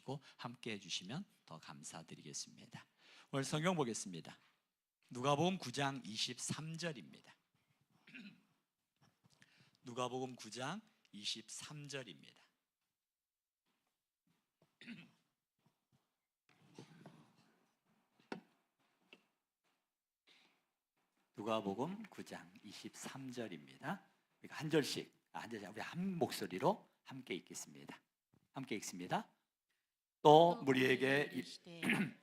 주시고 함께 해주시면 더 감사드리겠습니다. 오늘 성경 보겠습니다. 누가복음 9장 23절입니다. 누가복음 9장 23절입니다. 누가복음 9장 23절입니다. 한 절씩 우리 한 목소리로 함께 읽겠습니다. 함께 읽습니다. 또 무리에게 이르시되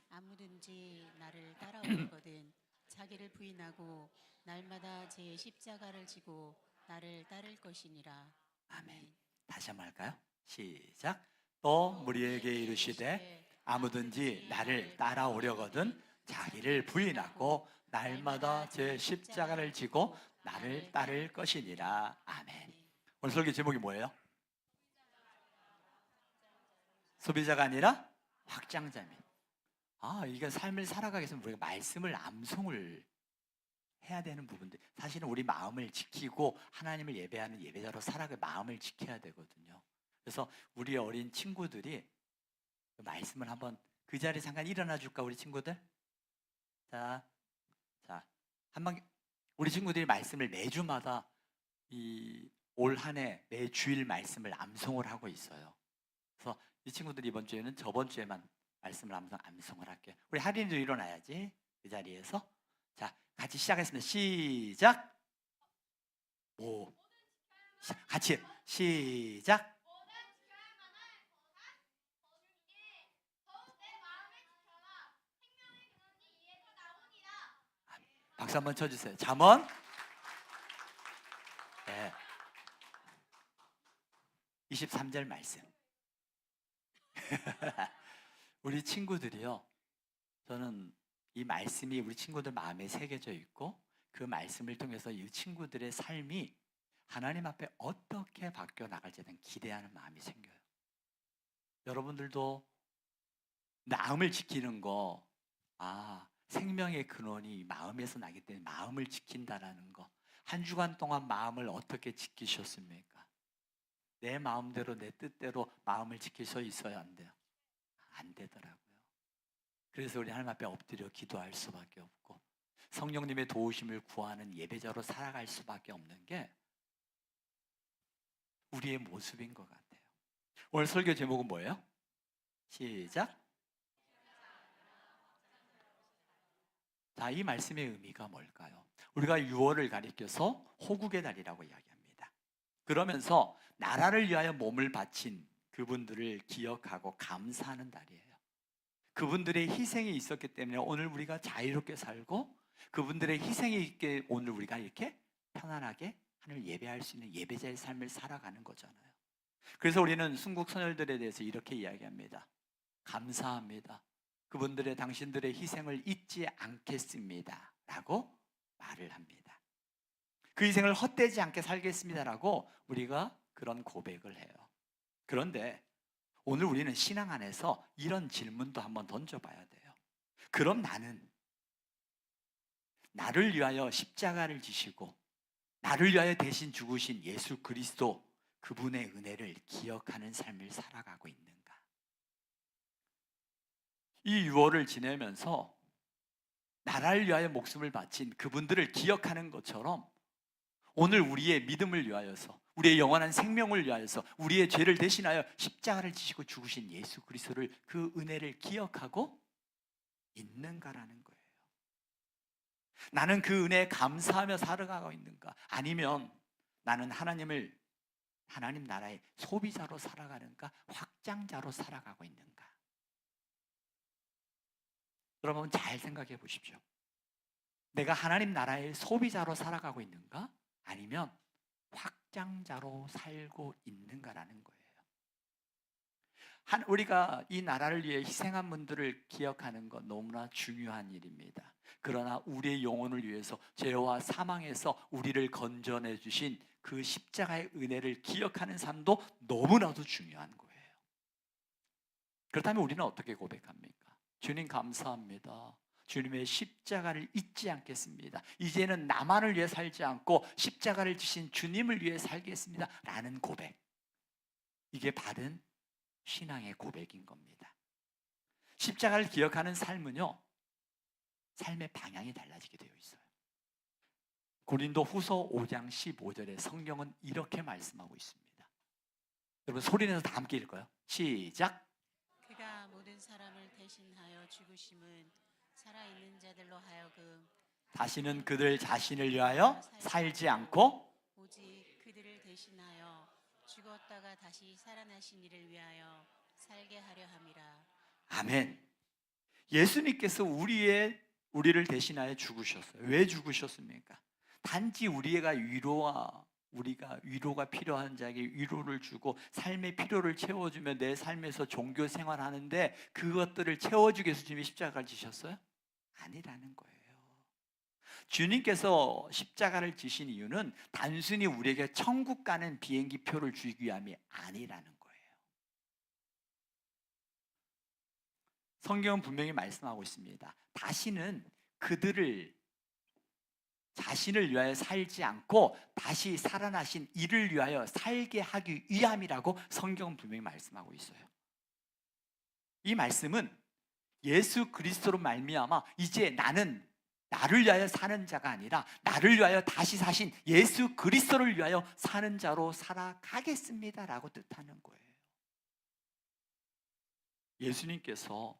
아무든지 나를 따라오거든 자기를 부인하고 날마다 제 십자가를 지고 나를 따를 것이니라. 아멘. 다시 한번 할까요? 시작. 또 무리에게 이르시되 아무든지 나를 따라오려거든 자기를 부인하고 날마다 제 십자가를 지고 나를 따를 것이니라. 아멘. 오늘 설교 제목이 뭐예요? 소비자가 아니라 확장자입니다. 이게 삶을 살아가기 위해서 우리가 말씀을 암송을 해야 되는 부분들, 사실은 우리 마음을 지키고 하나님을 예배하는 예배자로 살아가 마음을 지켜야 되거든요. 그래서 우리 어린 친구들이 말씀을 한번 그 자리에 잠깐 일어나 줄까, 우리 친구들? 자, 한번 우리 친구들이 말씀을 매주마다 올 한 해 매 주일 말씀을 암송을 하고 있어요. 그래서 이 친구들이 이번 주에는 저번 주에만 말씀을 암송을 할게요. 우리 할인이도 일어나야지, 그 자리에서. 자, 같이 시작했습니다. 시작. 같이 시작. 박수 한번 쳐주세요. 잠언. 네. 23절 말씀. 우리 친구들이요, 저는 이 말씀이 우리 친구들 마음에 새겨져 있고 그 말씀을 통해서 이 친구들의 삶이 하나님 앞에 어떻게 바뀌어 나갈지에 대한 기대하는 마음이 생겨요. 여러분들도 마음을 지키는 거, 생명의 근원이 마음에서 나기 때문에 마음을 지킨다라는 거, 한 주간 동안 마음을 어떻게 지키셨습니까? 내 마음대로 내 뜻대로 마음을 지킬 수 있어야 안 돼요? 안 되더라고요. 그래서 우리 하나님 앞에 엎드려 기도할 수밖에 없고 성령님의 도우심을 구하는 예배자로 살아갈 수밖에 없는 게 우리의 모습인 것 같아요. 오늘 설교 제목은 뭐예요? 시작. 자, 이 말씀의 의미가 뭘까요? 우리가 6월을 가리켜서 호국의 달이라고 이야기합니다. 그러면서 나라를 위하여 몸을 바친 그분들을 기억하고 감사하는 달이에요. 그분들의 희생이 있었기 때문에 오늘 우리가 자유롭게 살고 그분들의 희생이 있게 오늘 우리가 이렇게 편안하게 하나님을 예배할 수 있는 예배자의 삶을 살아가는 거잖아요. 그래서 우리는 순국 선열들에 대해서 이렇게 이야기합니다. 감사합니다. 그분들의 당신들의 희생을 잊지 않겠습니다 라고 말을 합니다. 그 희생을 헛되지 않게 살겠습니다라고 우리가 그런 고백을 해요. 그런데 오늘 우리는 신앙 안에서 이런 질문도 한번 던져봐야 돼요. 그럼 나를 위하여 십자가를 지시고 나를 위하여 대신 죽으신 예수 그리스도, 그분의 은혜를 기억하는 삶을 살아가고 있는가? 이 6월을 지내면서 나라를 위하여 목숨을 바친 그분들을 기억하는 것처럼 오늘 우리의 믿음을 위하여서, 우리의 영원한 생명을 위하여서, 우리의 죄를 대신하여 십자가를 지시고 죽으신 예수 그리스도를, 그 은혜를 기억하고 있는가라는 거예요. 나는 그 은혜에 감사하며 살아가고 있는가? 아니면 나는 하나님 나라의 소비자로 살아가는가? 확장자로 살아가고 있는가? 여러분 잘 생각해 보십시오. 내가 하나님 나라의 소비자로 살아가고 있는가? 아니면 확장자로 살고 있는가라는 거예요. 우리가 이 나라를 위해 희생한 분들을 기억하는 건 너무나 중요한 일입니다. 그러나 우리의 영혼을 위해서 죄와 사망에서 우리를 건져내 주신 그 십자가의 은혜를 기억하는 삶도 너무나도 중요한 거예요. 그렇다면 우리는 어떻게 고백합니까? 주님 감사합니다. 주님의 십자가를 잊지 않겠습니다. 이제는 나만을 위해 살지 않고 십자가를 지신 주님을 위해 살겠습니다 라는 고백, 이게 바른 신앙의 고백인 겁니다. 십자가를 기억하는 삶은요, 삶의 방향이 달라지게 되어 있어요. 고린도 후서 5장 15절에 성경은 이렇게 말씀하고 있습니다. 여러분 소리내서 다 함께 읽을까요? 시작. 그가 모든 사람을 대신하여 죽으심은 살아있는 자들로 하여금 다시는 그들 자신을 위하여 살지 않고 오직 그들을 대신하여 죽었다가 다시 살아나신 이를 위하여 살게 하려 함이라. 아멘. 예수님께서 우리를 대신하여 죽으셨어요. 왜 죽으셨습니까? 단지 우리가 위로가 필요한 자에게 위로를 주고 삶의 필요를 채워주며 내 삶에서 종교 생활하는데 그것들을 채워주기 위해서 주님이 십자가를 지셨어요? 아니라는 거예요. 주님께서 십자가를 지신 이유는 단순히 우리에게 천국 가는 비행기 표를 주기 위함이 아니라는 거예요. 성경은 분명히 말씀하고 있습니다. 다시는 그들을 자신을 위하여 살지 않고 다시 살아나신 이를 위하여 살게 하기 위함이라고 성경은 분명히 말씀하고 있어요. 이 말씀은 예수 그리스도로 말미암아 이제 나는 나를 위하여 사는 자가 아니라 나를 위하여 다시 사신 예수 그리스도를 위하여 사는 자로 살아가겠습니다라고 뜻하는 거예요. 예수님께서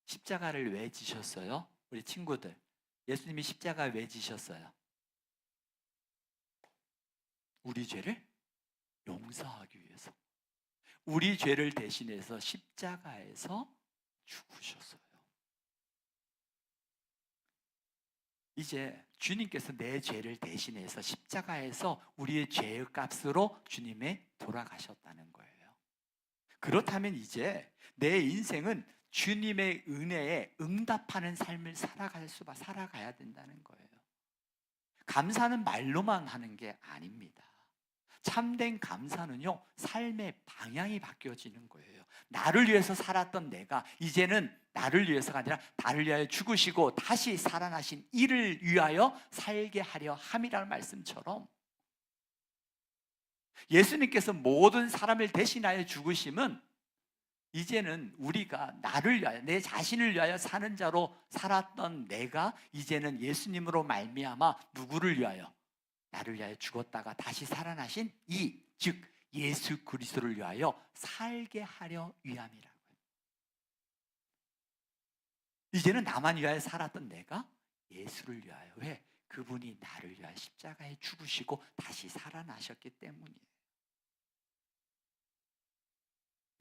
십자가를 왜 지셨어요? 우리 친구들, 예수님이 십자가 왜 지셨어요? 우리 죄를 용서하기 위해서. 우리 죄를 대신해서 십자가에서 죽으셨어요. 이제 주님께서 내 죄를 대신해서 십자가에서 우리의 죄의 값으로 주님의 돌아가셨다는 거예요. 그렇다면 이제 내 인생은 주님의 은혜에 응답하는 삶을 살아가야 된다는 거예요. 감사는 말로만 하는 게 아닙니다. 참된 감사는요, 삶의 방향이 바뀌어지는 거예요. 나를 위해서 살았던 내가 이제는 나를 위해서가 아니라 나를 위하여 죽으시고 다시 살아나신 이를 위하여 살게 하려 함이라는 말씀처럼 예수님께서 모든 사람을 대신하여 죽으심은 이제는 우리가 나를 위하여 내 자신을 위하여 사는 자로 살았던 내가 이제는 예수님으로 말미암아 누구를 위하여? 나를 위하여 죽었다가 다시 살아나신 즉 예수 그리스도를 위하여 살게 하려 위함이라고요. 이제는 나만 위하여 살았던 내가 예수를 위하여, 왜? 그분이 나를 위하여 십자가에 죽으시고 다시 살아나셨기 때문이에요.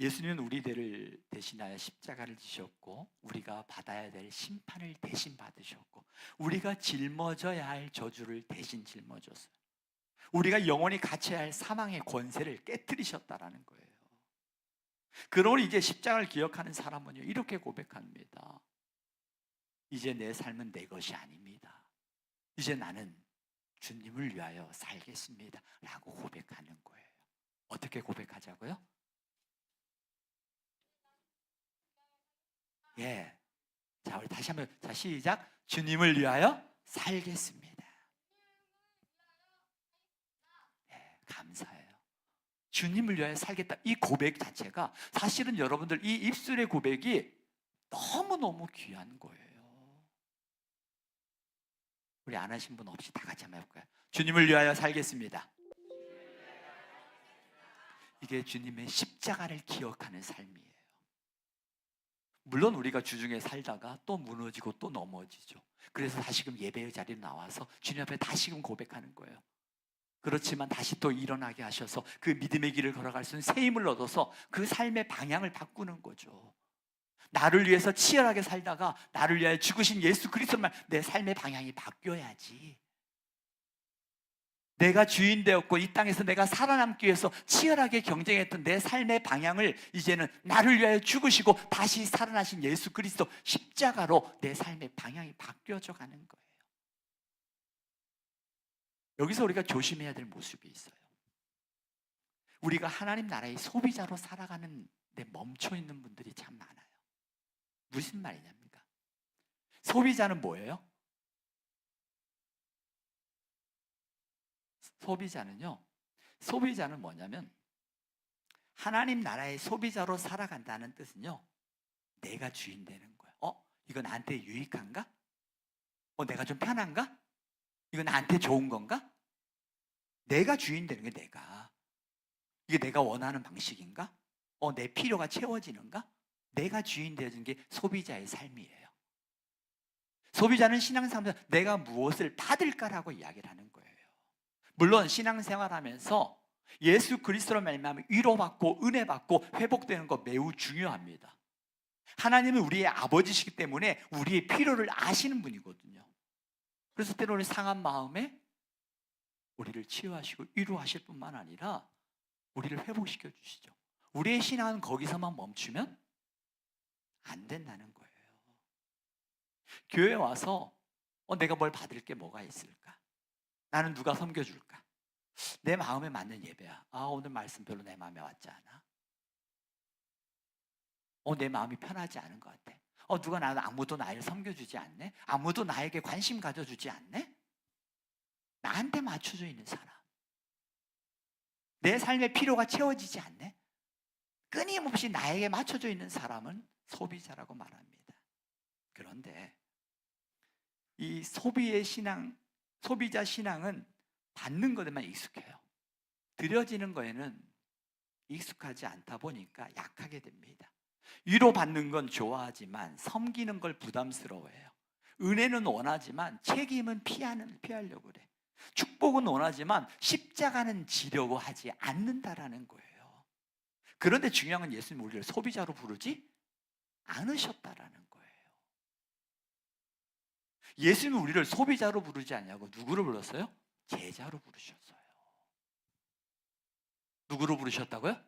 예수님은 우리들을 대신하여 십자가를 지셨고 우리가 받아야 될 심판을 대신 받으셨고 우리가 짊어져야 할 저주를 대신 짊어졌어요. 우리가 영원히 갇혀야 할 사망의 권세를 깨뜨리셨다라는 거예요. 그러니 이제 십자가를 기억하는 사람은요, 이렇게 고백합니다. 이제 내 삶은 내 것이 아닙니다. 이제 나는 주님을 위하여 살겠습니다 라고 고백하는 거예요. 어떻게 고백하자고요? 예. 자, 우리 다시 한번, 자, 시작. 주님을 위하여 살겠습니다. 예, 감사해요. 주님을 위하여 살겠다. 이 고백 자체가 사실은 여러분들 이 입술의 고백이 너무너무 귀한 거예요. 우리 안 하신 분 없이 다 같이 한번 해볼까요? 주님을 위하여 살겠습니다. 이게 주님의 십자가를 기억하는 삶이에요. 물론 우리가 주중에 살다가 또 무너지고 또 넘어지죠. 그래서 다시금 예배의 자리로 나와서 주님 앞에 다시금 고백하는 거예요. 그렇지만 다시 또 일어나게 하셔서 그 믿음의 길을 걸어갈 수 있는 새 힘을 얻어서 그 삶의 방향을 바꾸는 거죠. 나를 위해서 치열하게 살다가 나를 위하여 죽으신 예수 그리스도만 내 삶의 방향이 바뀌어야지. 내가 주인 되었고 이 땅에서 내가 살아남기 위해서 치열하게 경쟁했던 내 삶의 방향을 이제는 나를 위하여 죽으시고 다시 살아나신 예수 그리스도 십자가로 내 삶의 방향이 바뀌어져 가는 거예요. 여기서 우리가 조심해야 될 모습이 있어요. 우리가 하나님 나라의 소비자로 살아가는 데 멈춰 있는 분들이 참 많아요. 무슨 말이냐입니까? 소비자는 뭐예요? 소비자는 뭐냐면 하나님 나라의 소비자로 살아간다는 뜻은요, 내가 주인 되는 거예요. 이거 나한테 유익한가? 내가 좀 편한가? 이거 나한테 좋은 건가? 내가 주인 되는 게 내가. 이게 내가 원하는 방식인가? 내 필요가 채워지는가? 내가 주인 되어지는 게 소비자의 삶이에요. 소비자는 신앙생활에서 내가 무엇을 받을까라고 이야기를 하는 거예요. 물론 신앙생활하면서 예수 그리스도로 말미암아 위로받고 은혜받고 회복되는 거 매우 중요합니다. 하나님은 우리의 아버지시기 때문에 우리의 필요를 아시는 분이거든요. 그래서 때로는 상한 마음에 우리를 치유하시고 위로하실 뿐만 아니라 우리를 회복시켜 주시죠. 우리의 신앙은 거기서만 멈추면 안 된다는 거예요. 교회에 와서 내가 뭘 받을 게 뭐가 있을까? 나는 누가 섬겨줄까? 내 마음에 맞는 예배야. 오늘 말씀 별로 내 마음에 맞지 않아. 내 마음이 편하지 않은 것 같아. 아무도 나를 섬겨주지 않네? 아무도 나에게 관심 가져주지 않네? 나한테 맞춰져 있는 사람. 내 삶의 필요가 채워지지 않네? 끊임없이 나에게 맞춰져 있는 사람은 소비자라고 말합니다. 그런데 이 소비의 신앙, 소비자 신앙은 받는 것에만 익숙해요. 드려지는 거에는 익숙하지 않다 보니까 약하게 됩니다. 위로받는 건 좋아하지만 섬기는 걸 부담스러워해요. 은혜는 원하지만 책임은 피하려고 그래. 축복은 원하지만 십자가는 지려고 하지 않는다라는 거예요. 그런데 중요한 건 예수님 우리를 소비자로 부르지 않으셨다라는 거예요. 예수님은 우리를 소비자로 부르지 않냐고 누구로 불렀어요? 제자로 부르셨어요. 누구로 부르셨다고요?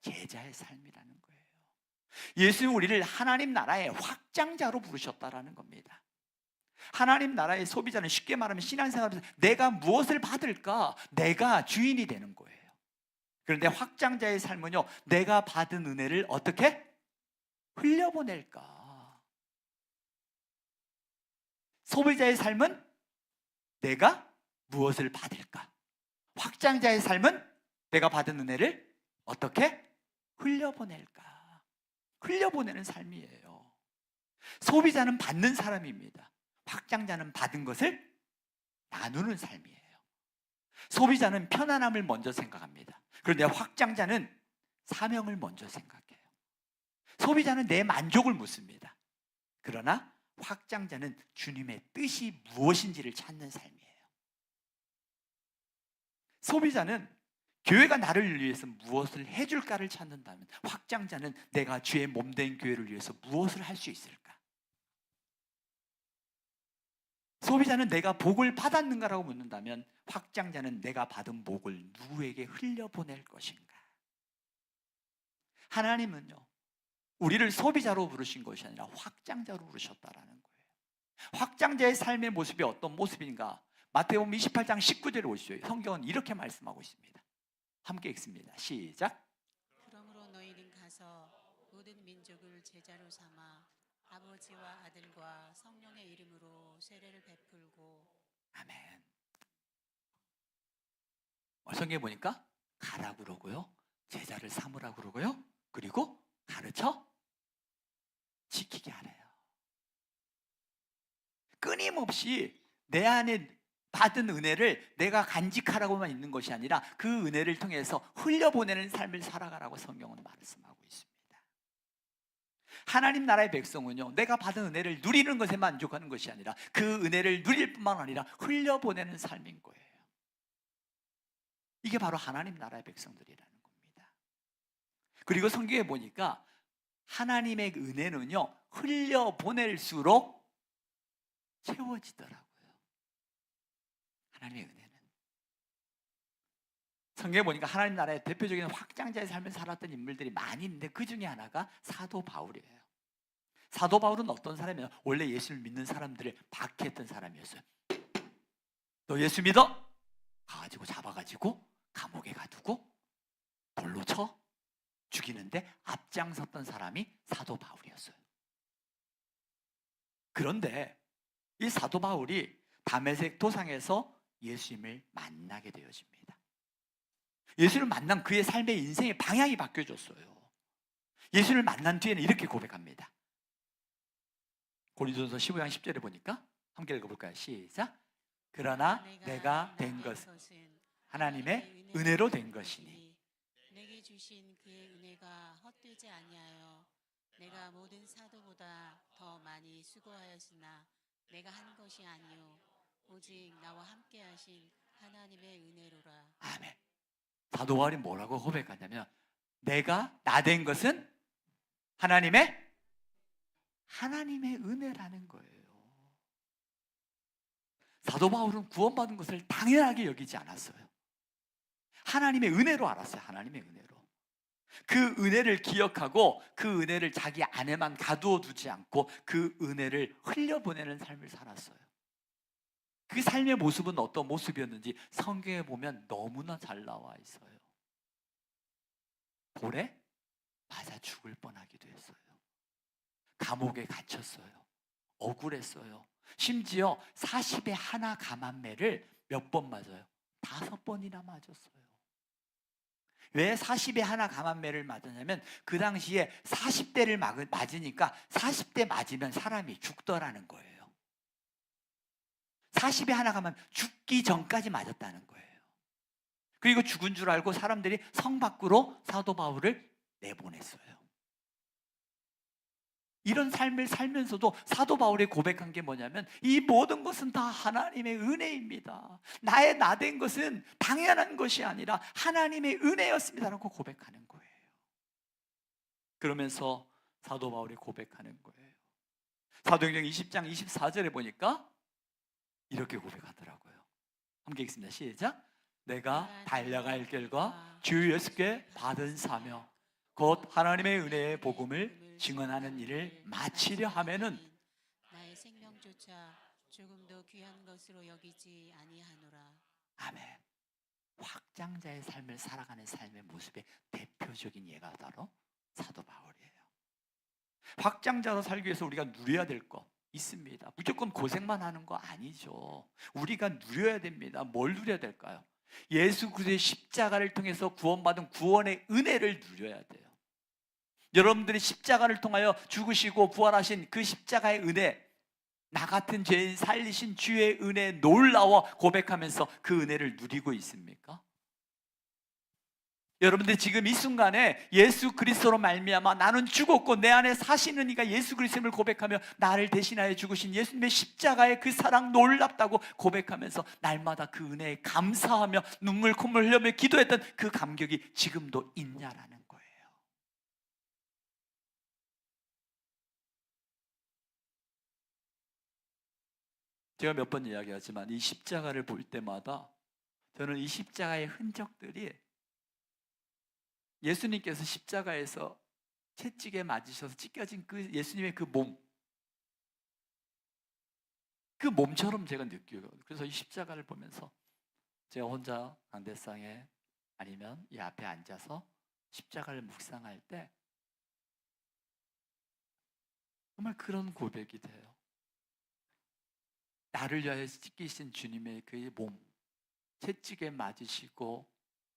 제자의 삶이라는 거예요. 예수님은 우리를 하나님 나라의 확장자로 부르셨다라는 겁니다. 하나님 나라의 소비자는 쉽게 말하면 신앙생활에서 내가 무엇을 받을까? 내가 주인이 되는 거예요. 그런데 확장자의 삶은요, 내가 받은 은혜를 어떻게 흘려보낼까? 소비자의 삶은 내가 무엇을 받을까? 확장자의 삶은 내가 받은 은혜를 어떻게 흘려보낼까? 흘려보내는 삶이에요. 소비자는 받는 사람입니다. 확장자는 받은 것을 나누는 삶이에요. 소비자는 편안함을 먼저 생각합니다. 그런데 확장자는 사명을 먼저 생각해요. 소비자는 내 만족을 묻습니다. 그러나 확장자는 주님의 뜻이 무엇인지를 찾는 삶이에요. 소비자는 교회가 나를 위해서 무엇을 해줄까를 찾는다면, 확장자는 내가 주의 몸된 교회를 위해서 무엇을 할 수 있을까? 소비자는 내가 복을 받았는가라고 묻는다면, 확장자는 내가 받은 복을 누구에게 흘려보낼 것인가? 하나님은요, 우리를 소비자로 부르신 것이 아니라 확장자로 부르셨다라는 거예요. 확장자의 삶의 모습이 어떤 모습인가? 마태복음 28장 19절에 보시죠. 성경은 이렇게 말씀하고 있습니다. 함께 읽습니다. 시작. 그러므로 너희는 가서 모든 민족을 제자로 삼아 아버지와 아들과 성령의 이름으로 세례를 베풀고. 아멘. 성경에 보니까 가라고 그러고요, 제자를 삼으라고 그러고요, 그리고 가르쳐 지키게 하래요. 끊임없이 내 안에 받은 은혜를 내가 간직하라고만 있는 것이 아니라 그 은혜를 통해서 흘려보내는 삶을 살아가라고 성경은 말씀하고 있습니다. 하나님 나라의 백성은요, 내가 받은 은혜를 누리는 것에 만족하는 것이 아니라 그 은혜를 누릴 뿐만 아니라 흘려보내는 삶인 거예요. 이게 바로 하나님 나라의 백성들이라는 겁니다. 그리고 성경에 보니까 하나님의 은혜는요, 흘려보낼수록 채워지더라고요. 하나님의 은혜는. 성경에 보니까 하나님 나라의 대표적인 확장자의 삶을 살았던 인물들이 많이 있는데 그 중에 하나가 사도 바울이에요. 사도 바울은 어떤 사람이에요? 원래 예수를 믿는 사람들을 박해했던 사람이었어요. 너 예수 믿어? 가가지고 잡아가지고 감옥에 가두고 돌로 쳐 죽이는데 앞장섰던 사람이 사도 바울이었어요. 그런데 이 사도 바울이 다메섹 도상에서 예수님을 만나게 되어집니다. 예수를 만난 그의 삶의 인생의 방향이 바뀌어졌어요. 예수를 만난 뒤에는 이렇게 고백합니다. 고린도전서 15장 10절에 보니까 함께 읽어볼까요? 시작. 그러나 내가 된 것은 하나님의 은혜로 된 것이니 내게 주신 그의 은혜가 헛되지 아니하여 내가 모든 사도보다 더 많이 수고하였으나 내가 한 것이 아니요 오직 나와 함께 하신 하나님의 은혜로라. 아멘. 사도 바울이 뭐라고 고백하냐면 내가 나 된 것은 하나님의 은혜라는 거예요. 사도 바울은 구원받은 것을 당연하게 여기지 않았어요. 하나님의 은혜로 알았어요. 하나님의 은혜로. 그 은혜를 기억하고 그 은혜를 자기 안에만 가두어 두지 않고 그 은혜를 흘려보내는 삶을 살았어요. 그 삶의 모습은 어떤 모습이었는지 성경에 보면 너무나 잘 나와 있어요. 돌에 맞아 죽을 뻔하기도 했어요. 감옥에 갇혔어요. 억울했어요. 심지어 40에 하나 감한매를 몇 번 맞아요? 5번이나 맞았어요. 왜 40에 하나 감한매를 맞았냐면 그 당시에 40대를 맞으니까 40대 맞으면 사람이 죽더라는 거예요. 40에 하나 감한매, 죽기 전까지 맞았다는 거예요. 그리고 죽은 줄 알고 사람들이 성 밖으로 사도 바울을 내보냈어요. 이런 삶을 살면서도 사도 바울이 고백한 게 뭐냐면 이 모든 것은 다 하나님의 은혜입니다. 나의 나 된 것은 당연한 것이 아니라 하나님의 은혜였습니다라고 고백하는 거예요. 그러면서 사도 바울이 고백하는 거예요. 사도행전 20장 24절에 보니까 이렇게 고백하더라고요. 함께 읽습니다. 시작. 내가 달려갈 길과 주 예수께 받은 사명 곧 하나님의 은혜의 복음을 증언하는 일을 마치려 하면은 나의 생명조차 조금도 귀한 것으로 여기지 아니하노라. 아멘. 확장자의 삶을 살아가는 삶의 모습의 대표적인 예가 바로 사도 바울이에요. 확장자로 살기 위해서 우리가 누려야 될 거 있습니다. 무조건 고생만 하는 거 아니죠. 우리가 누려야 됩니다. 뭘 누려야 될까요? 예수 그리스도의 십자가를 통해서 구원받은 구원의 은혜를 누려야 돼요. 여러분들이 십자가를 통하여 죽으시고 부활하신 그 십자가의 은혜, 나 같은 죄인 살리신 주의 은혜에 놀라워 고백하면서 그 은혜를 누리고 있습니까? 여러분들 지금 이 순간에 예수 그리스도로 말미암아 나는 죽었고 내 안에 사시는 이가 예수 그리스도를 고백하며 나를 대신하여 죽으신 예수님의 십자가의 그 사랑 놀랍다고 고백하면서 날마다 그 은혜에 감사하며 눈물 콧물 흘리며 기도했던 그 감격이 지금도 있냐라는 거예요. 제가 몇 번 이야기하지만 이 십자가를 볼 때마다 저는 이 십자가의 흔적들이 예수님께서 십자가에서 채찍에 맞으셔서 찢겨진 그 예수님의 그 몸처럼 제가 느껴요. 그래서 이 십자가를 보면서 제가 혼자 강대상에 아니면 이 앞에 앉아서 십자가를 묵상할 때 정말 그런 고백이 돼요. 나를 위하여 찢기신 주님의 그 몸, 채찍에 맞으시고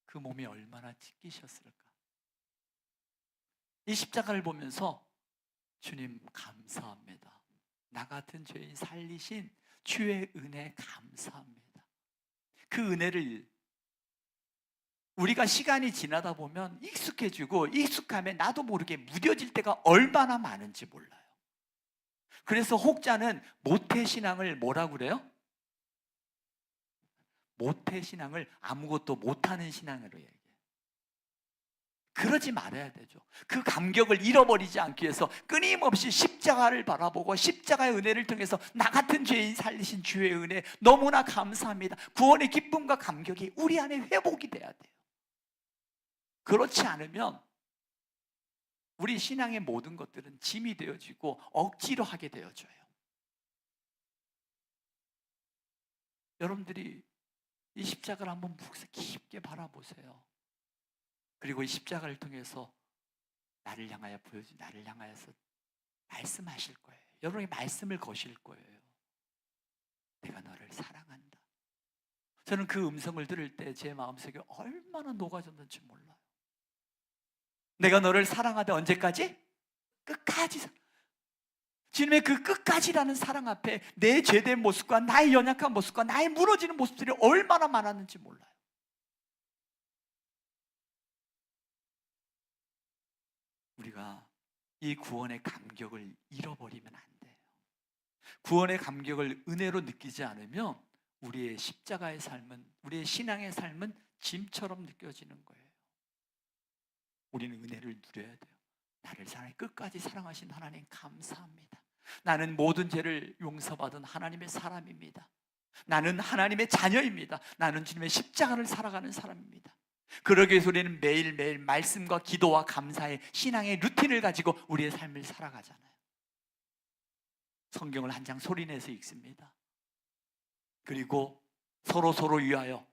그 몸이 얼마나 찢기셨을까. 이 십자가를 보면서 주님 감사합니다. 나 같은 죄인 살리신 주의 은혜 감사합니다. 그 은혜를 우리가 시간이 지나다 보면 익숙해지고 익숙함에 나도 모르게 무뎌질 때가 얼마나 많은지 몰라요. 그래서 혹자는 모태신앙을 뭐라고 그래요? 모태신앙을 아무것도 못하는 신앙으로 얘기해요. 그러지 말아야 되죠. 그 감격을 잃어버리지 않기 위해서 끊임없이 십자가를 바라보고 십자가의 은혜를 통해서 나 같은 죄인 살리신 주의 은혜 너무나 감사합니다. 구원의 기쁨과 감격이 우리 안에 회복이 돼야 돼요. 그렇지 않으면 우리 신앙의 모든 것들은 짐이 되어지고 억지로 하게 되어져요. 여러분들이 이 십자가를 한번 깊게 바라보세요. 그리고 이 십자가를 통해서 나를 향하여서 말씀하실 거예요. 여러분이 말씀을 거실 거예요. 내가 너를 사랑한다. 저는 그 음성을 들을 때 제 마음속에 얼마나 녹아졌는지 몰라요. 내가 너를 사랑하다 언제까지? 끝까지. 주님의 그 끝까지라는 사랑 앞에 내 죄된 모습과 나의 연약한 모습과 나의 무너지는 모습들이 얼마나 많았는지 몰라요. 우리가 이 구원의 감격을 잃어버리면 안 돼요. 구원의 감격을 은혜로 느끼지 않으면 우리의 십자가의 삶은, 우리의 신앙의 삶은 짐처럼 느껴지는 거예요. 우리는 은혜를 누려야 돼요. 나를 사랑해 끝까지 사랑하신 하나님 감사합니다. 나는 모든 죄를 용서받은 하나님의 사람입니다. 나는 하나님의 자녀입니다. 나는 주님의 십자가를 살아가는 사람입니다. 그러기 위해서 우리는 매일매일 말씀과 기도와 감사의 신앙의 루틴을 가지고 우리의 삶을 살아가잖아요. 성경을 한 장 소리내서 읽습니다. 그리고 서로 위하여,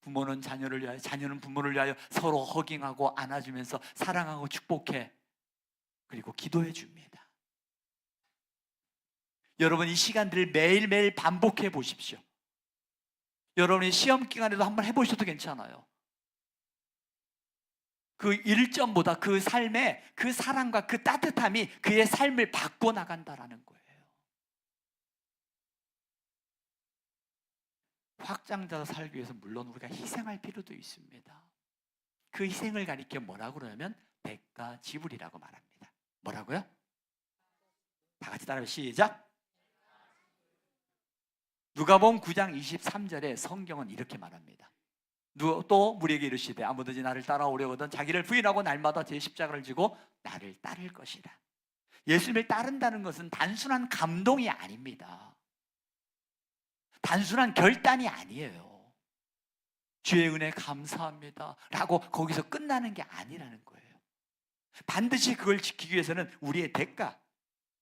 부모는 자녀를 위하여, 자녀는 부모를 위하여 서로 허깅하고 안아주면서 사랑하고 축복해. 그리고 기도해 줍니다. 여러분, 이 시간들을 매일매일 반복해 보십시오. 여러분이 시험 기간에도 한번 해보셔도 괜찮아요. 그 일점보다 그 삶의 그 사랑과 그 따뜻함이 그의 삶을 바꿔 나간다라는 거예요. 확장자로 살기 위해서 물론 우리가 희생할 필요도 있습니다. 그 희생을 가리켜 뭐라고 그러냐면 대가 지불이라고 말합니다. 뭐라고요? 다 같이 따라해 시작. 누가복음 9장 23절에 성경은 이렇게 말합니다. 또 무리에게 이르시되 아무든지 나를 따라오려거든 자기를 부인하고 날마다 제 십자가를 지고 나를 따를 것이라. 예수님을 따른다는 것은 단순한 감동이 아닙니다. 단순한 결단이 아니에요. 주의 은혜 감사합니다 라고 거기서 끝나는 게 아니라는 거예요. 반드시 그걸 지키기 위해서는 우리의 대가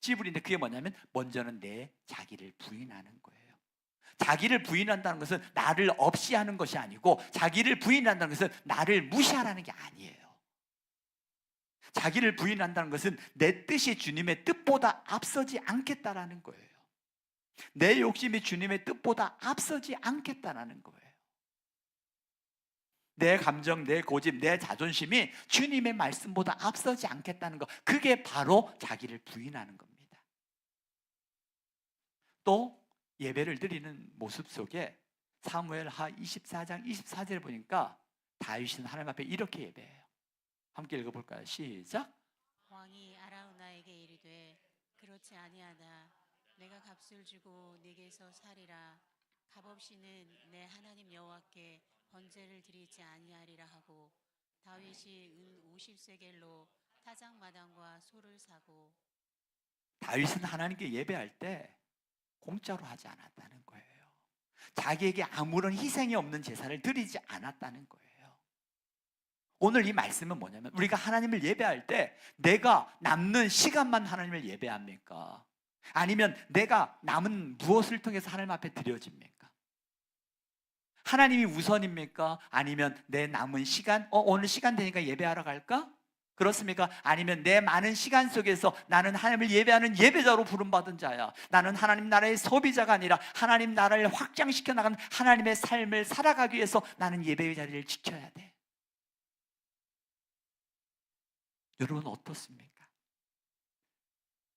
지불인데, 그게 뭐냐면 먼저는 내 자기를 부인하는 거예요. 자기를 부인한다는 것은 나를 없이 하는 것이 아니고, 자기를 부인한다는 것은 나를 무시하라는 게 아니에요. 자기를 부인한다는 것은 내 뜻이 주님의 뜻보다 앞서지 않겠다라는 거예요. 내 욕심이 주님의 뜻보다 앞서지 않겠다라는 거예요. 내 감정, 내 고집, 내 자존심이 주님의 말씀보다 앞서지 않겠다는 것, 그게 바로 자기를 부인하는 겁니다. 또 예배를 드리는 모습 속에 사무엘하 24장 24절을 보니까 다윗은 하나님 앞에 이렇게 예배해요. 함께 읽어볼까요? 시작. 왕이 아라우나에게 이르되 그렇지 아니하다. 내가 값을 주고 네게서 살이라. 값없이는 내 하나님 여호와께 번제를 드리지 아니하리라 하고, 다윗이 은 50세겔로 타작마당과 소를 사고. 다윗은 하나님께 예배할 때 공짜로 하지 않았다는 거예요. 자기에게 아무런 희생이 없는 제사를 드리지 않았다는 거예요. 오늘 이 말씀은 뭐냐면, 우리가 하나님을 예배할 때 내가 남는 시간만 하나님을 예배합니까? 아니면 내가 남은 무엇을 통해서 하나님 앞에 드려집니까? 하나님이 우선입니까? 아니면 내 남은 시간, 오늘 시간 되니까 예배하러 갈까? 그렇습니까? 아니면 내 많은 시간 속에서 나는 하나님을 예배하는 예배자로 부름받은 자야, 나는 하나님 나라의 소비자가 아니라 하나님 나라를 확장시켜 나가는 하나님의 삶을 살아가기 위해서 나는 예배의 자리를 지켜야 돼. 여러분 어떻습니까?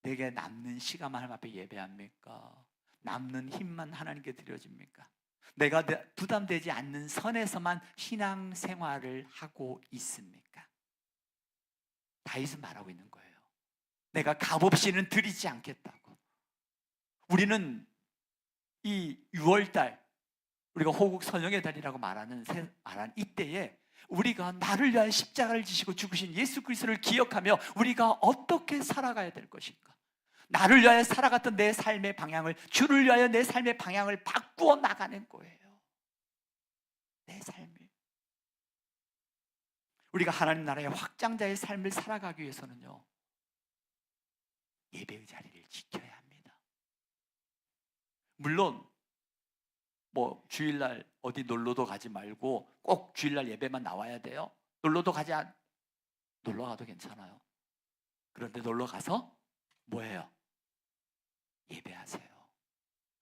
내게 남는 시간만 하나님 앞에 예배합니까? 남는 힘만 하나님께 드려집니까? 내가 부담되지 않는 선에서만 신앙생활을 하고 있습니까? 다윗은 말하고 있는 거예요. 내가 값없이는 드리지 않겠다고. 우리는 이 6월달, 우리가 호국 선영의 달이라고 말하는 이때에 우리가 나를 위하여 십자가를 지시고 죽으신 예수 그리스도를 기억하며 우리가 어떻게 살아가야 될 것인가? 나를 위하여 살아갔던 내 삶의 방향을, 주를 위하여 내 삶의 방향을 바꾸어 나가는 거예요. 내 삶을. 우리가 하나님 나라의 확장자의 삶을 살아가기 위해서는요, 예배의 자리를 지켜야 합니다. 물론 주일날 어디 놀러도 가지 말고 꼭 주일날 예배만 나와야 돼요. 놀러 가도 괜찮아요. 그런데 놀러 가서 뭐예요? 예배하세요.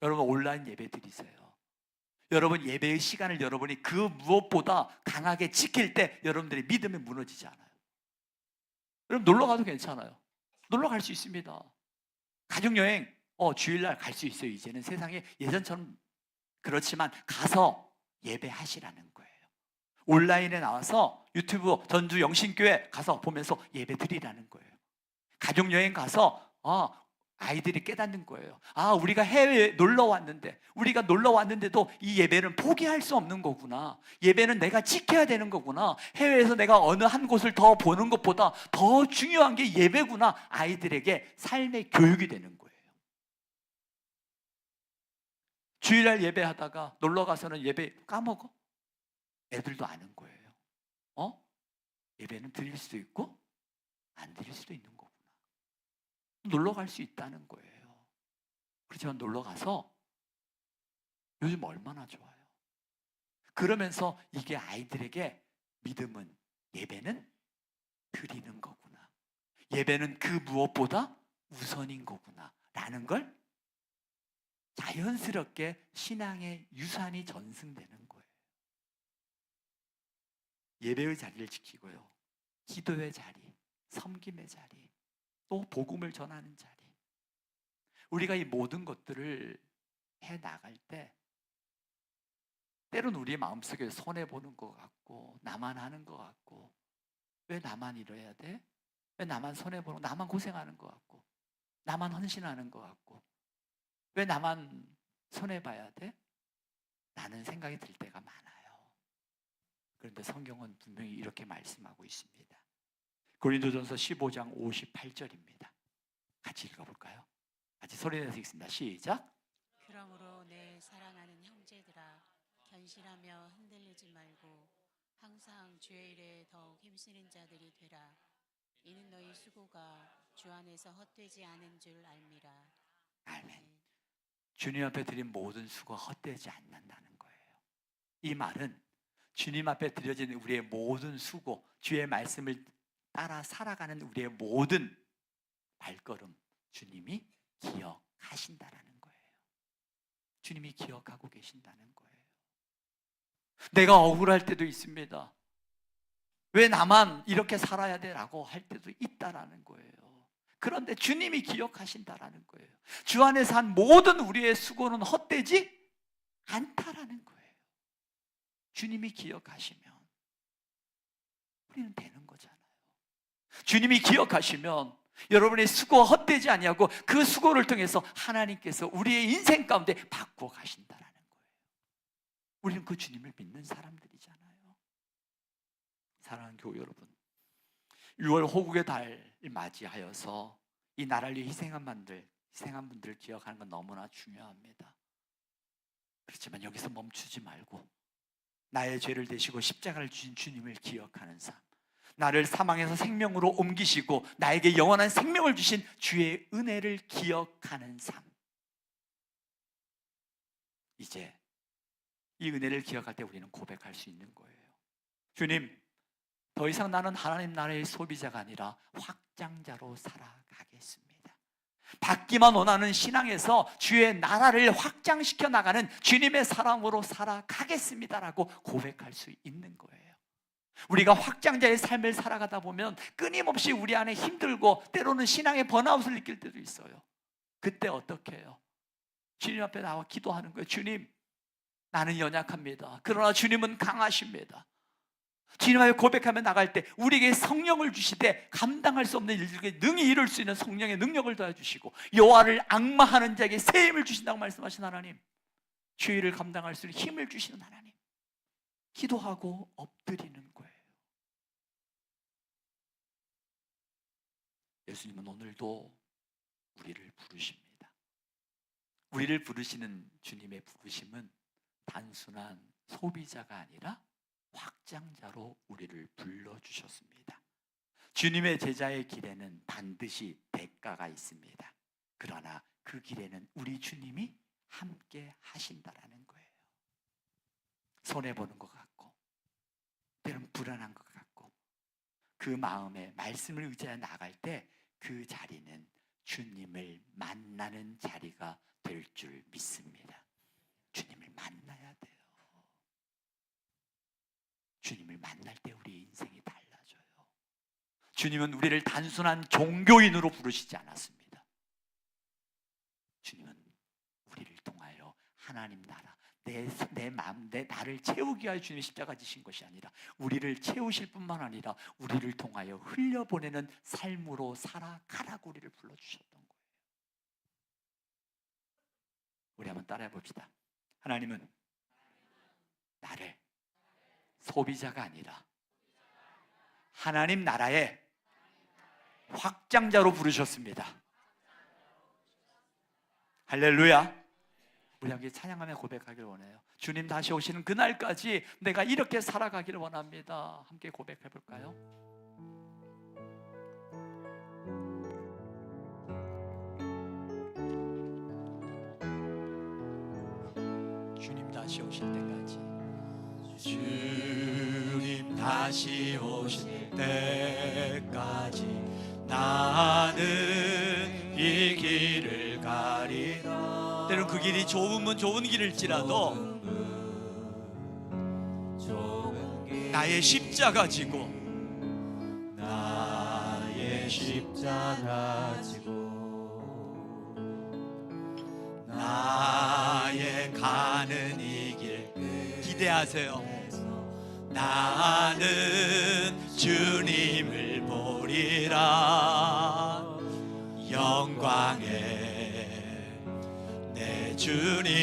여러분 온라인 예배 드리세요. 여러분 예배의 시간을 여러분이 그 무엇보다 강하게 지킬 때 여러분들의 믿음이 무너지지 않아요. 여러분 놀러 가도 괜찮아요. 놀러 갈 수 있습니다. 가족여행 주일날 갈 수 있어요. 이제는 세상에 예전처럼 그렇지만 가서 예배하시라는 거예요. 온라인에 나와서 유튜브 전주 영신교회 가서 보면서 예배 드리라는 거예요. 가족여행 가서 아이들이 깨닫는 거예요. 우리가 해외에 놀러 왔는데, 우리가 놀러 왔는데도 이 예배는 포기할 수 없는 거구나. 예배는 내가 지켜야 되는 거구나. 해외에서 내가 어느 한 곳을 더 보는 것보다 더 중요한 게 예배구나. 아이들에게 삶의 교육이 되는 거예요. 주일날 예배하다가 놀러 가서는 예배 까먹어? 애들도 아는 거예요. 예배는 드릴 수도 있고 안 드릴 수도 있는 거구나. 놀러 갈 수 있다는 거예요. 그렇지만 놀러 가서 요즘 얼마나 좋아요. 그러면서 이게 아이들에게 믿음은, 예배는 드리는 거구나. 예배는 그 무엇보다 우선인 거구나 라는 걸 자연스럽게 신앙의 유산이 전승되는 거예요. 예배의 자리를 지키고요, 기도의 자리, 섬김의 자리, 또 복음을 전하는 자리, 우리가 이 모든 것들을 해 나갈 때 때로는 우리 마음속에 손해보는 것 같고, 나만 하는 것 같고, 왜 나만 이래야 돼? 왜 나만 손해보는, 나만 고생하는 것 같고, 나만 헌신하는 것 같고, 왜 나만 손해봐야 돼? 라는 생각이 들 때가 많아요. 그런데 성경은 분명히 이렇게 말씀하고 있습니다. 고린도전서 15장 58절입니다. 같이 읽어볼까요? 같이 소리내서 읽습니다. 시작. 그러므로 내 사랑하는 형제들아, 견실하며 흔들리지 말고 항상 주의 일에 더욱 힘쓰는 자들이 되라. 이는 너희 수고가 주 안에서 헛되지 않은 줄 알미라. 아멘. 주님 앞에 드린 모든 수고가 헛되지 않는다는 거예요. 이 말은 주님 앞에 드려진 우리의 모든 수고, 주의 말씀을 따라 살아가는 우리의 모든 발걸음, 주님이 기억하신다라는 거예요. 주님이 기억하고 계신다는 거예요. 내가 억울할 때도 있습니다. 왜 나만 이렇게 살아야 돼라고 할 때도 있다라는 거예요. 그런데 주님이 기억하신다라는 거예요. 주 안에서 한 모든 우리의 수고는 헛되지 않다라는 거예요. 주님이 기억하시면 우리는 되는 거잖아요. 주님이 기억하시면 여러분의 수고가 헛되지 아니하고 그 수고를 통해서 하나님께서 우리의 인생 가운데 바꾸어 가신다라는 거예요. 우리는 그 주님을 믿는 사람들이잖아요. 사랑하는 교회 여러분, 6월 호국의 달을 맞이하여서 이 나라를 위해 희생한 분들을 기억하는 건 너무나 중요합니다. 그렇지만 여기서 멈추지 말고 나의 죄를 대시고 십자가를 주신 주님을 기억하는 삶, 나를 사망에서 생명으로 옮기시고 나에게 영원한 생명을 주신 주의 은혜를 기억하는 삶, 이제 이 은혜를 기억할 때 우리는 고백할 수 있는 거예요. 주님, 더 이상 나는 하나님 나라의 소비자가 아니라 확장자로 살아가겠습니다. 받기만 원하는 신앙에서 주의 나라를 확장시켜 나가는 주님의 사랑으로 살아가겠습니다라고 고백할 수 있는 거예요. 우리가 확장자의 삶을 살아가다 보면 끊임없이 우리 안에 힘들고 때로는 신앙의 번아웃을 느낄 때도 있어요. 그때 어떻게 해요? 주님 앞에 나와 기도하는 거예요. 주님, 나는 연약합니다. 그러나 주님은 강하십니다. 주님 앞에 고백하며 나갈 때 우리에게 성령을 주시되 감당할 수 없는 일들에게 능히 이룰 수 있는 성령의 능력을 더해주시고 여호와를 악마하는 자에게 새 힘을 주신다고 말씀하신 하나님, 주의를 감당할 수 있는 힘을 주시는 하나님, 기도하고 엎드리는 거예요. 예수님은 오늘도 우리를 부르십니다. 우리를 부르시는 주님의 부르심은 단순한 소비자가 아니라 확장자로 우리를 불러주셨습니다. 주님의 제자의 길에는 반드시 대가가 있습니다. 그러나 그 길에는 우리 주님이 함께 하신다라는 거예요. 손해보는 것 같고 때로는 불안한 것 같고 그 마음에 말씀을 의지해 나갈 때 그 자리는 주님을 만나는 자리가 될 줄 믿습니다. 주님을 만나야 돼요. 주님을 만날 때 우리의 인생이 달라져요. 주님은 우리를 단순한 종교인으로 부르시지 않았습니다. 하나님 나라, 내 마음, 내 나를 채우기 위하여 주님이 십자가 지신 것이 아니라 우리를 채우실 뿐만 아니라 우리를 통하여 흘려보내는 삶으로 살아가라고 우리를 불러주셨던 거예요. 우리 한번 따라해 봅시다. 하나님은 나를 소비자가 아니라 하나님 나라의 확장자로 부르셨습니다. 할렐루야. 우리 함께 찬양하며 고백하기를 원해요. 주님 다시 오시는 그날까지 내가 이렇게 살아가기를 원합니다. 함께 고백해 볼까요? 주님 다시 오실 때까지, 주님 다시 오실 때까지 나는 이 길을 가리라. 때론 그 길이 좁으면 좁은 길일지라도 나의 십자가 지고 나의 십자가 지고 나의 가는 이 길 기대하세요. 나는 주님을 보리라. 영광의 내 주님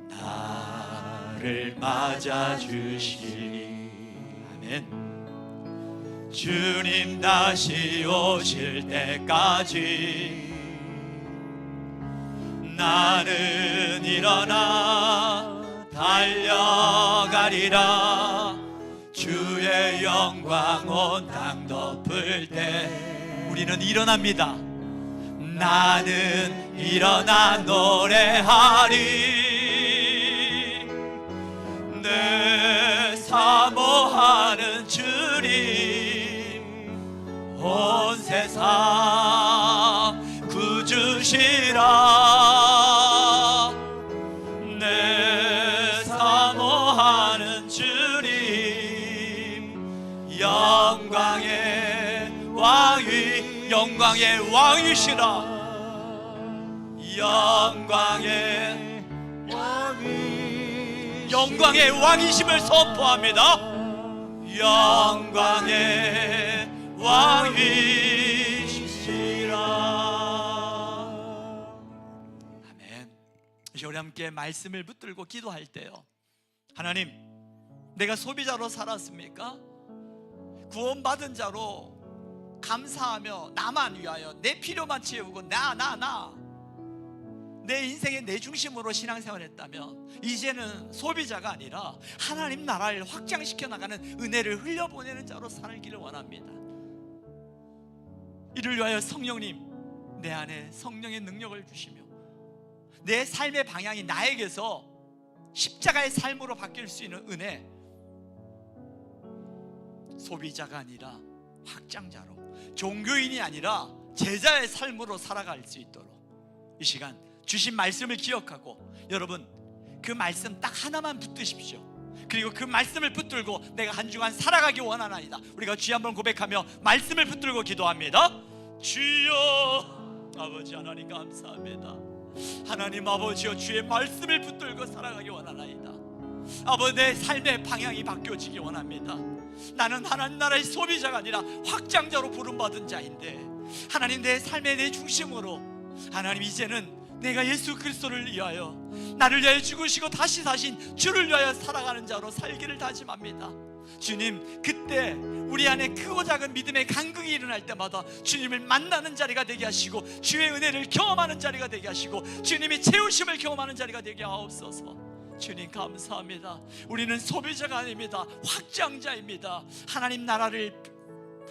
나를 맞아주시니. 아멘. 주님 다시 오실 때까지 나는 일어나 달려가리라. 주의 영광 온 땅 덮을 때 우리는 일어납니다. 나는 일어나 노래하리. 내 사모하는 주님 온 세상 구주시라. 내 사모하는 주님 영광의 왕이, 영광의 왕이시라. 영광의 왕이, 영광의 왕이심을 선포합니다. 영광의 왕이시라. 아멘. 이제 우리 함께 말씀을 붙들고 기도할 때요, 하나님, 내가 소비자로 살았습니까? 구원받은 자로 감사하며 나만 위하여 내 필요만 채우고 내 인생의 내 중심으로 신앙생활했다면 이제는 소비자가 아니라 하나님 나라를 확장시켜 나가는 은혜를 흘려보내는 자로 살기를 원합니다. 이를 위하여 성령님, 내 안에 성령의 능력을 주시며 내 삶의 방향이 나에게서 십자가의 삶으로 바뀔 수 있는 은혜, 소비자가 아니라 확장자로, 종교인이 아니라 제자의 삶으로 살아갈 수 있도록 이 시간 주신 말씀을 기억하고, 여러분 그 말씀 딱 하나만 붙드십시오. 그리고 그 말씀을 붙들고 내가 한 주간 살아가기 원하나이다. 우리가 주여 한번 고백하며 말씀을 붙들고 기도합니다. 주여 아버지 하나님 감사합니다. 하나님 아버지여, 주의 말씀을 붙들고 살아가기 원하나이다. 아버지, 내 삶의 방향이 바뀌어지기 원합니다. 나는 하나님 나라의 소비자가 아니라 확장자로 부름받은 자인데, 하나님 내 삶의 내 중심으로, 하나님 이제는 내가 예수 그리스도를 위하여, 나를 위하여 죽으시고 다시 사신 주를 위하여 살아가는 자로 살기를 다짐합니다. 주님, 그때 우리 안에 크고 작은 믿음의 간극이 일어날 때마다 주님을 만나는 자리가 되게 하시고, 주의 은혜를 경험하는 자리가 되게 하시고, 주님의 채우심을 경험하는 자리가 되게 하옵소서. 주님 감사합니다. 우리는 소비자가 아닙니다. 확장자입니다. 하나님 나라를